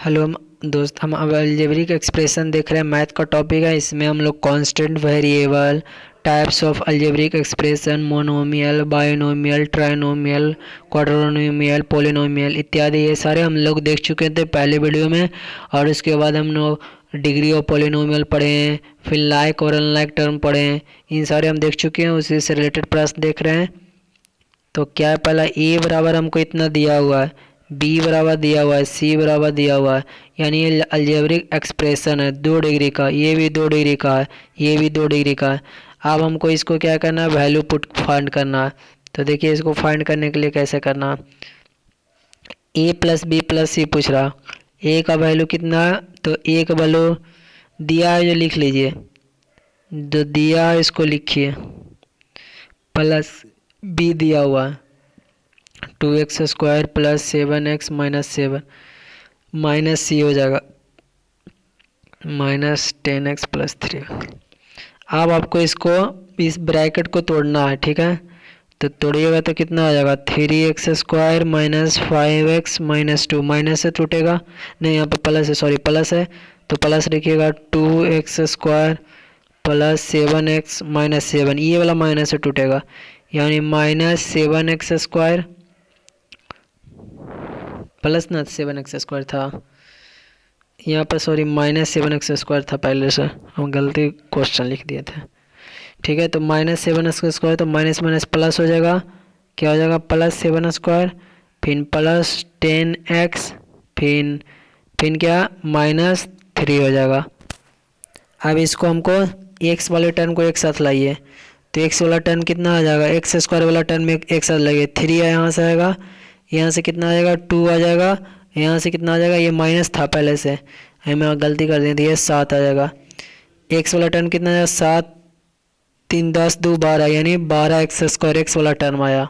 Hello दोस्त, हम अब अलजेब्रिक एक्सप्रेशन देख रहे हैं। मैथ का टॉपिक है। इसमें हम लोग constant, variable, types of algebraic expression, monomial, binomial, trinomial, quadronomial, polynomial इत्यादि ये सारे हम लोग देख चुके थे पहले वीडियो में। और उसके बाद हम लोग डिग्री ऑफ पोलिनोमियल पढ़े हैं, फिर लाइक और अनलाइक टर्म पढ़े हैं। इन सारे हम देख चुके हैं। उसी से रिलेटेड प्रश्न देख रहे हैं। तो क्या है, पहला ए बराबर हमको इतना दिया हुआ है, बी बराबर दिया हुआ है, सी बराबर दिया हुआ है। यानी ये अलजेब्रिक एक्सप्रेशन है 2 डिग्री का। ये भी 2 डिग्री का है, ये भी 2 डिग्री का है। अब हमको इसको क्या करना है, वैल्यू पुट फाइंड करना है। तो देखिए, इसको फाइंड करने के लिए कैसे करना है। ए प्लस बी प्लस सी पूछ रहा। ए का वैल्यू कितना है, तो ए का वैल्यू दिया है जो लिख लीजिए, जो दिया है इसको लिखिए, प्लस बी दिया हुआ है 2x² plus 7x minus 7 minus सी हो जाएगा -10x प्लस 3। अब आपको इसको इस ब्रैकेट को तोड़ना है, ठीक है। तो तोड़िएगा तो कितना आ जाएगा, 3x² minus 5x minus 2, minus से टूटेगा नहीं, यहाँ पे प्लस है, सॉरी प्लस है तो प्लस लिखिएगा 2x² प्लस 7x माइनस 7, ये वाला माइनस से टूटेगा, यानी -7x² प्लस ना 7x² था यहाँ पर, सॉरी -7x² था पहले से, हम गलती क्वेश्चन लिख दिए थे, ठीक है। तो -7x², तो माइनस माइनस प्लस हो जाएगा, क्या हो जाएगा +7², फिर प्लस 10x, फिर क्या -3 हो जाएगा। अब इसको हमको x वाले टर्म को एक साथ लाइए, तो x वाला टर्म कितना आ जाएगा, x² वाला टर्म में एक साथ लाइए, 3 यहाँ से आएगा, यहाँ से कितना आ जाएगा 2 आ जाएगा, यहाँ से कितना आ जाएगा, ये माइनस था पहले से, हमें गलती कर दी थी, ये 7 आ जाएगा। x वाला टर्म कितना आया, 7 3 10 2 12, यानी 12x² x वाला टर्म आया,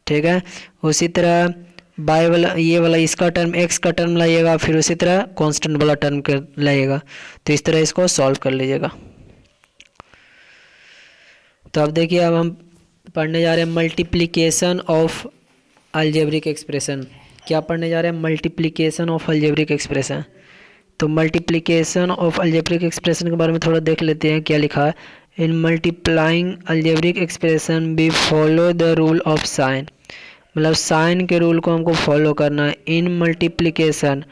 ठीक है। उसी तरह बाय वाला, ये वाला इसका टर्म, x का टर्म लाइएगा, फिर उसी तरह कांस्टेंट वाला टर्म लाइएगा। तो इस तरह इसको सॉल्व कर लीजिएगा। तो अब देखिए, अब हम पढ़ने जा रहे हैं मल्टीप्लिकेशन ऑफ अलजेब्रिक एक्सप्रेशन। क्या पढ़ने जा रहे हैं, मल्टीप्लिकेशन ऑफ अलजेब्रिक एक्सप्रेशन। तो मल्टीप्लिकेशन ऑफ अलजेब्रिक एक्सप्रेशन के बारे में थोड़ा देख लेते हैं, क्या लिखा है। In multiplying algebraic expression we follow the rule of sign, मतलब साइन के रूल को हमको फॉलो करना है। In multiplication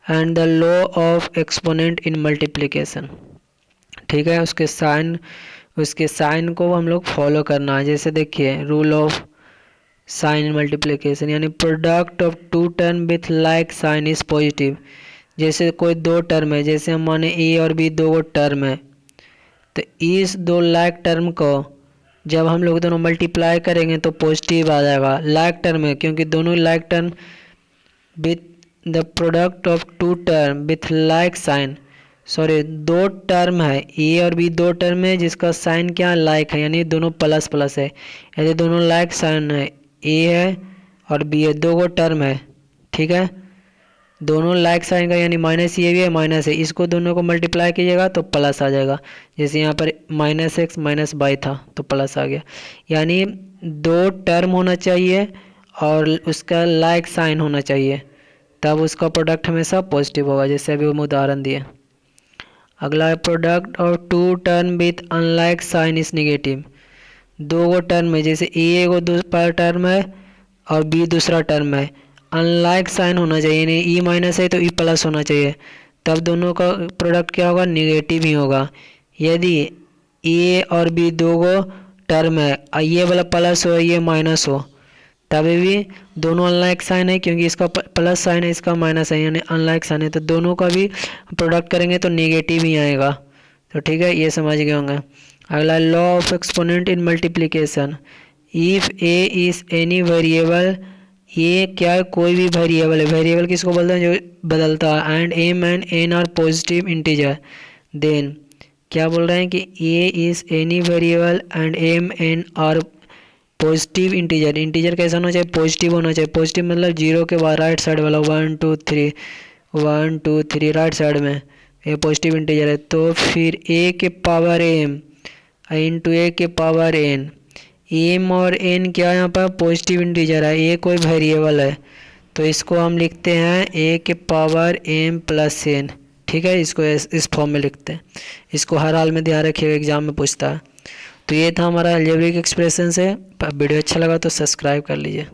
and the law of exponent in multiplication, ठीक है। उसके साइन को हम लोग फॉलो करना है। जैसे देखिए, rule of sign in multiplication, यानी product of 2 term with like sign is positive. जैसे कोई 2 टर्म है, जैसे हम माने ए और बी 2 टर्म है, तो इस 2 लाइक टर्म को जब हम लोग दोनों मल्टीप्लाई करेंगे तो पॉजिटिव आ जाएगा। लाइक टर्म है क्योंकि दोनों like term with the product of 2 term with like sign, sorry 2 term है, ए और बी 2 टर्म है जिसका साइन क्या लाइक है, यानी दोनों प्लस प्लस है। यदि दोनों लाइक साइन है, ए है और बी है, 2 टर्म है, ठीक है। दोनों लाइक साइन का, यानी माइनस ये भी है माइनस है, इसको दोनों को मल्टीप्लाई कीजिएगा तो प्लस आ जाएगा। जैसे यहाँ पर -x -y था तो प्लस आ गया। यानी 2 टर्म होना चाहिए और उसका लाइक साइन होना चाहिए, तब उसका प्रोडक्ट हमेशा पॉजिटिव होगा। जैसे अभी हम उदाहरण दिए। अगला है product of 2 term with unlike sign is negative. 2 term है, जैसे ए एगो टर्म है और बी दूसरा टर्म है, अनलाइक साइन होना चाहिए, यानी ई माइनस है तो ई प्लस होना चाहिए, तब दोनों का प्रोडक्ट क्या होगा, निगेटिव ही होगा। यदि ए और बी 2 टर्म है, ये वाला प्लस हो ये माइनस हो, तभी भी दोनों अनलाइक साइन है, क्योंकि इसका प्लस साइन है इसका माइनस है, यानी अनलाइक साइन है, तो दोनों का भी प्रोडक्ट करेंगे तो निगेटिव ही आएगा। तो ठीक है, ये समझ गए होंगे। अगला law of exponent in multiplication. If A is any variable, ये क्या है, कोई भी वेरिएबल है। वेरिएबल किसको बोलते हैं, जो बदलता है। And m and n are positive integer, then क्या बोल रहे हैं कि a is any variable and m n are positive integer. Integer कैसा होना चाहिए, पॉजिटिव होना चाहिए। पॉजिटिव मतलब 0 के बाद राइट साइड वाला 1 2 3 राइट साइड में ये पॉजिटिव इंटीजर है। तो फिर ए के पावर एम इंटू ए के पावर एन, एम और एन क्या यहाँ पर पॉजिटिव इंटीजर है, ए कोई वेरिएबल है, तो तो इसको हम लिखते हैं a के पावर m प्लस n। ठीक है, इसको इस फॉर्म में लिखते हैं। इसको हर हाल में ध्यान रखिएगा, एग्जाम में पूछता है। तो ये था हमारा अलजेब्रिक एक्सप्रेशन से। वीडियो अच्छा लगा तो सब्सक्राइब कर लीजिए।